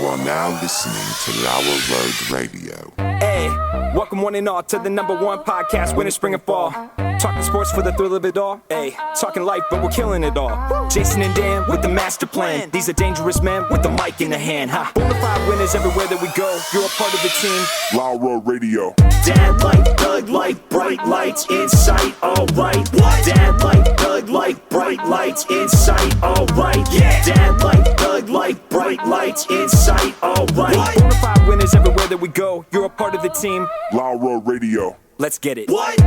are now listening to Lauer Road Radio. Hey, welcome one and all to the #1 podcast, winter, spring, and fall. Talking sports for the thrill of it all. Hey, talking life, but we're killing it all. Jason and Dan with the master plan. These are dangerous men with the mic in the hand. Ha. Bonafide winners everywhere that we go. You're a part of the team. Lauer Road Radio. Dad light, Doug light, bright lights in sight. All right. What? Dad light, Doug light, bright lights in sight. All right. Yeah. Dad light, Doug light, bright lights in sight. All right. What? Bonafide winners everywhere that we go. You're a part of the team. Lauer Road Radio. Let's get it. What?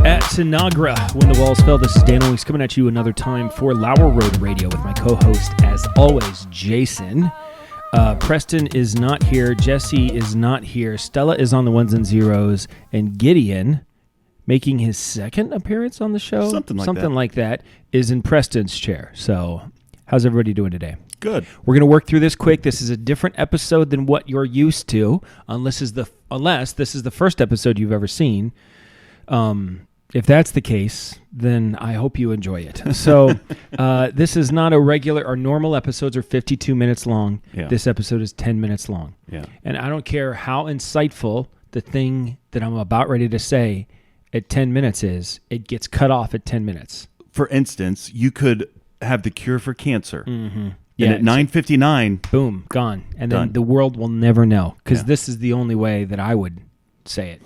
At Tanagra, when the walls fell, this is Dan Owings coming at you another time for Lauer Road Radio with my co-host, as always, Jason. Preston is not here. Jesse is not here. Stella is on the ones and zeros. And Gideon, making his second appearance on the show, something like that, is in Preston's chair. So how's everybody doing today? Good. We're going to work through this quick. This is a different episode than what you're used to, unless this is the first episode you've ever seen. If that's the case, then I hope you enjoy it. So this is not a regular, our normal episodes are 52 minutes long. Yeah. This episode is 10 minutes long. Yeah. And I don't care how insightful the thing that I'm about ready to say at 10 minutes is, it gets cut off at 10 minutes. For instance, you could have the cure for cancer. Mm-hmm. And at 9:59, boom, gone. And then done. the world will never know, because Yeah. this is the only way that I would say it.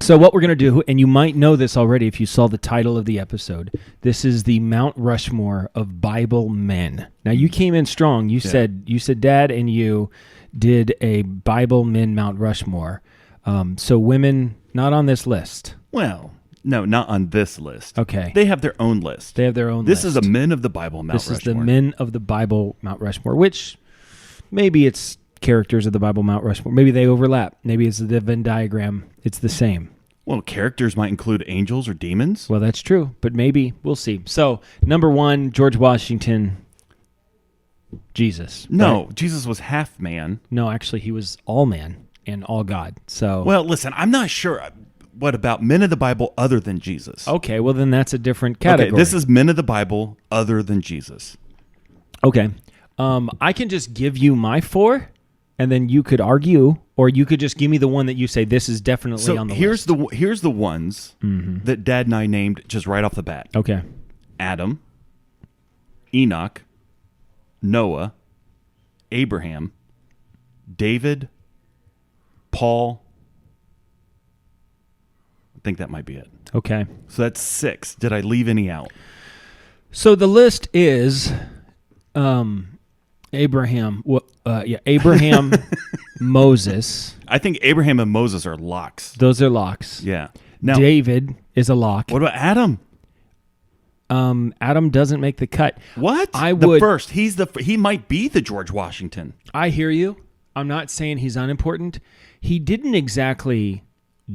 So what we're going to do, and you might know this already if you saw the title of the episode, this is the Mount Rushmore of Bible men. Now, you came in strong. You said Dad and you did a Bible men Mount Rushmore. So women not on this list. well, no, not on this list. Okay. They have their own list. They have their own This list. is a Men of the Bible Mount This Rushmore. is the Men of the Bible Mount Rushmore, which maybe it's characters of the Bible Mount Rushmore. Maybe they overlap. Maybe it's the Venn diagram. It's the same. Well, characters might include angels or demons. Well, that's true, but maybe we'll see. So, number 1, George Washington, Jesus. No, Right? Jesus was half man. No, actually, he was all man and all God. So, Well, listen, I'm not sure. What about men of the Bible other than Jesus? okay, well then that's a different category. Okay, this is men of the Bible other than Jesus. okay. I can just give you my 4, and then you could argue, or you could just give me the one that you say this is definitely on the here's list. here's the ones that Dad and I named just right off the bat. Okay. Adam, Enoch, Noah, Abraham, David, Paul. I think that might be it. Okay. So that's 6. Did I leave any out? So the list is Abraham. Abraham, Moses. I think Abraham and Moses are locks. Those are locks. Yeah. Now, David is a lock. what about Adam? Adam doesn't make the cut. What? I the would- first. He might be the George Washington. I hear you. I'm not saying he's unimportant. He didn't exactly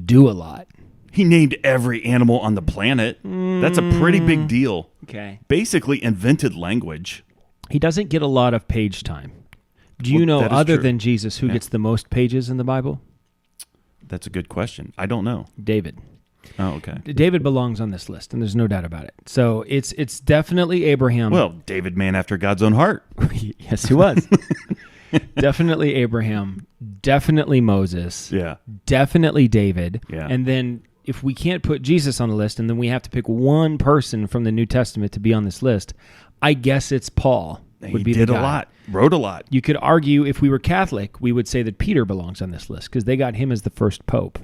do a lot. He named every animal on the planet. That's a pretty big deal. Okay. Basically invented language. He doesn't get a lot of page time. Do you Well, know, that is other true. than Jesus, who gets the most pages in the Bible? That's a good question. I don't know. David. Oh, okay. David belongs on this list, and there's no doubt about it. So it's definitely Abraham. Well, David, man after God's own heart. Yes, he was. Definitely Abraham. Definitely Moses. Yeah. Definitely David. Yeah. And then if we can't put Jesus on the list, and then we have to pick one person from the New Testament to be on this list, I guess it's Paul. He Would be did the a guy. lot. Wrote a lot. You could argue, if we were Catholic, we would say that Peter belongs on this list because they got him as the first pope.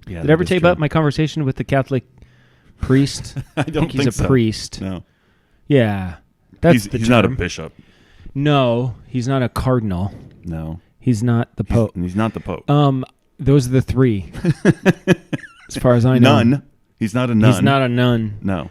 Yeah, Did I ever tell you about my conversation with the Catholic priest? I don't he's think a so. priest. No. Yeah. That's the he's not a term. bishop. No, he's not a cardinal. No. He's not the pope. He's not the pope. Those are the 3. As far as I know. Nun. He's not a nun. He's not a nun. No.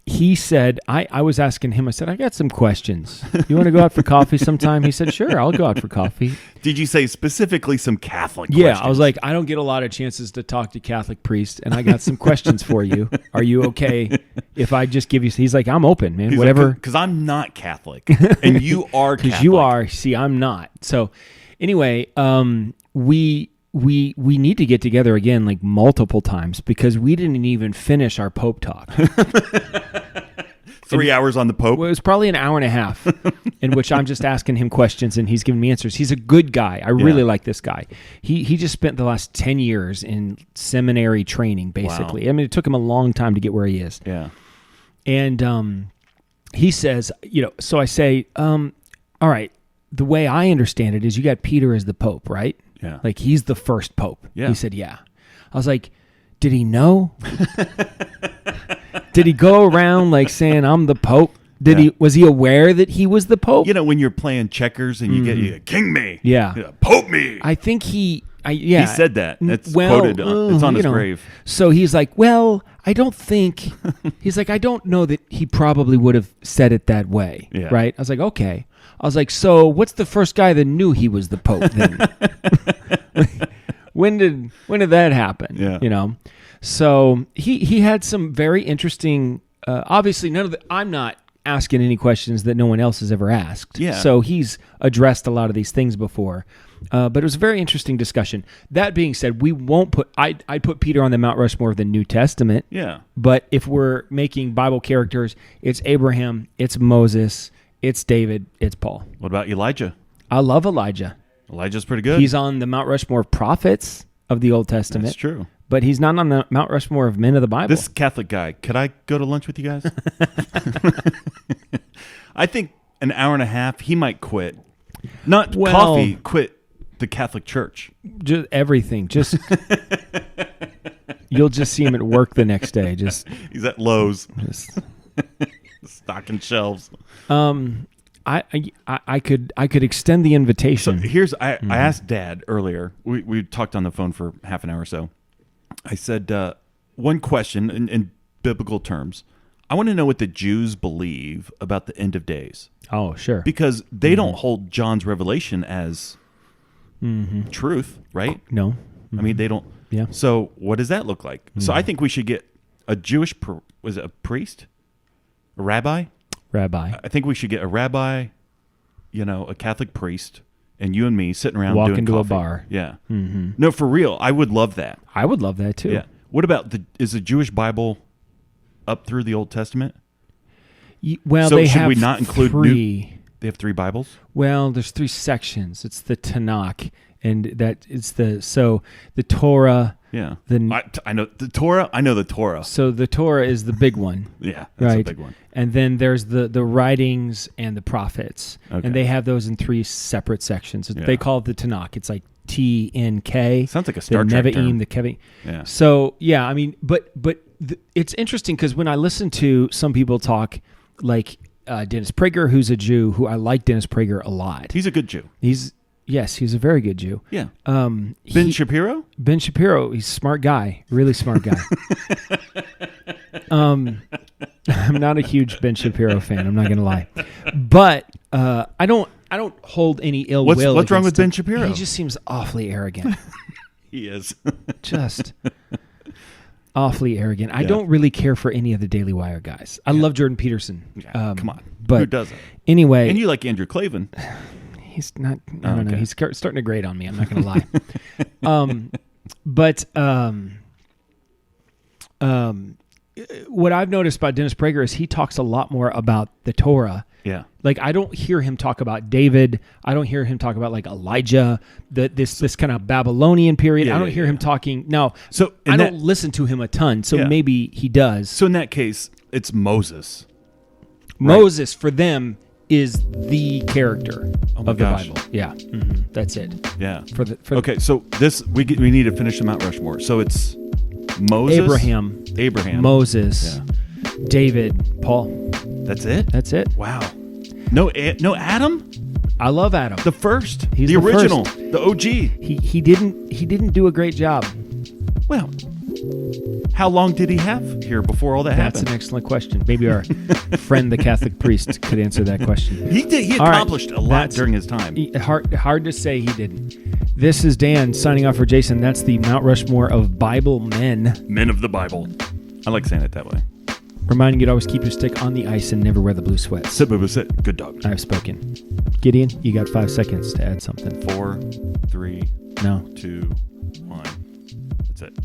He said, I was asking him, I said, I got some questions. You want to go out for coffee sometime? He said, sure, I'll go out for coffee. Did you say specifically some Catholic Yeah, questions? I was like, I don't get a lot of chances to talk to Catholic priests, and I got some questions for you. Are you okay if I just give you... He's like, I'm open, man, whatever. Because I'm not Catholic, and you are Catholic. Because you are. See, I'm not. So anyway, we need to get together again like multiple times because we didn't even finish our Pope talk. 3 hours on the Pope. Well, it was probably an hour and a half in which I'm just asking him questions and he's giving me answers. He's a good guy. I really like this guy. He just spent the last 10 years in seminary training, basically. Wow. I mean, it took him a long time to get where he is. Yeah. And he says, so I say, all right, the way I understand it is you got Peter as the Pope, right? Yeah. Like he's the first Pope. Yeah. He said, yeah. I was like, did he know? Did he go around like saying I'm the Pope? Was he aware that he was the Pope? When you're playing checkers and you get king me, Pope me. I think he said that. It's quoted. It's on his grave. So he's like, well, I don't think. He's like, I don't know that he probably would have said it that way, right? I was like, okay. I was like, so what's the first guy that knew he was the Pope then? When did that happen? Yeah. So he had some very interesting. Obviously, I'm not asking any questions that no one else has ever asked. Yeah. So he's addressed a lot of these things before, but it was a very interesting discussion. That being said, we won't put. I'd put Peter on the Mount Rushmore of the New Testament. Yeah. But if we're making Bible characters, it's Abraham, it's Moses, it's David, it's Paul. What about Elijah? I love Elijah. Elijah's pretty good. He's on the Mount Rushmore of prophets of the Old Testament. That's true. But he's not on the Mount Rushmore of men of the Bible. This Catholic guy, could I go to lunch with you guys? I think an hour and a half, he might quit. Not coffee, quit the Catholic Church. Just everything. Just you'll just see him at work the next day. He's at Lowe's. Stocking shelves. I could extend the invitation. So I asked Dad earlier. We talked on the phone for half an hour or so. I said one question in biblical terms. I want to know what the Jews believe about the end of days. Oh, sure. Because they don't hold John's revelation as truth, right? No. I mean, they don't. Yeah. So what does that look like? So I think we should get a Jewish, was it a priest? A rabbi? Rabbi. I think we should get a rabbi, a Catholic priest, and you and me sitting around walk doing into coffee. A bar. Yeah. Mm-hmm. No, for real. I would love that. I would love that too. Yeah. What about is the Jewish Bible up through the Old Testament? Well, so they should have we not include three. They have 3 Bibles? Well, there's 3 sections. It's the Tanakh, and the Torah. Yeah. I know the Torah. I know the Torah. So the Torah is the big one. Yeah, that's right? a big one. And then there's the writings and the prophets. Okay. And they have those in 3 separate sections. They call it the Tanakh. It's like TNK. Sounds like a Star Trek term. The Kevin. Yeah. So, yeah, I mean, but it's interesting because when I listen to some people talk, like Dennis Prager, who's a Jew, who I like Dennis Prager a lot. He's a good Jew. He's a very good Jew. Yeah. Ben Shapiro? Ben Shapiro, he's a smart guy, really smart guy. I'm not a huge Ben Shapiro fan, I'm not going to lie. But I don't hold any ill will. What's wrong with Ben him. Shapiro? He just seems awfully arrogant. He is. Just awfully arrogant. I don't really care for any of the Daily Wire guys. I love Jordan Peterson. Come on. But who doesn't? Anyway. And you like Andrew Clavin. He's not, I don't know. He's starting to grate on me. I'm not going to lie. What I've noticed about Dennis Prager is he talks a lot more about the Torah. Yeah. Like, I don't hear him talk about David. I don't hear him talk about, like, Elijah, this kind of Babylonian period. I don't hear him talking. Now, so I don't listen to him a ton, so maybe he does. So in that case, it's Moses. Moses, for them, is the character of the gosh. Bible. Yeah, that's it. Yeah. Okay, so this we need to finish the Mount Rushmore. So it's Moses, Abraham, Moses, David, Paul. That's it. That's it. Wow. No Adam. I love Adam. The first. He's the original. First. The OG. He didn't do a great job. Well, how long did he have here before all that happened? That's an excellent question. Maybe our friend, the Catholic priest, could answer that question. He did. He accomplished a lot during his time. Hard to say he didn't. This is Dan signing off for Jason. That's the Mount Rushmore of Bible men. Men of the Bible. I like saying it that way. Reminding you to always keep your stick on the ice and never wear the blue sweats. Sit, Bubba, sit. Good dog. I've spoken. Gideon, you got 5 seconds to add something. 4, 3, no, 2, 1. That's it.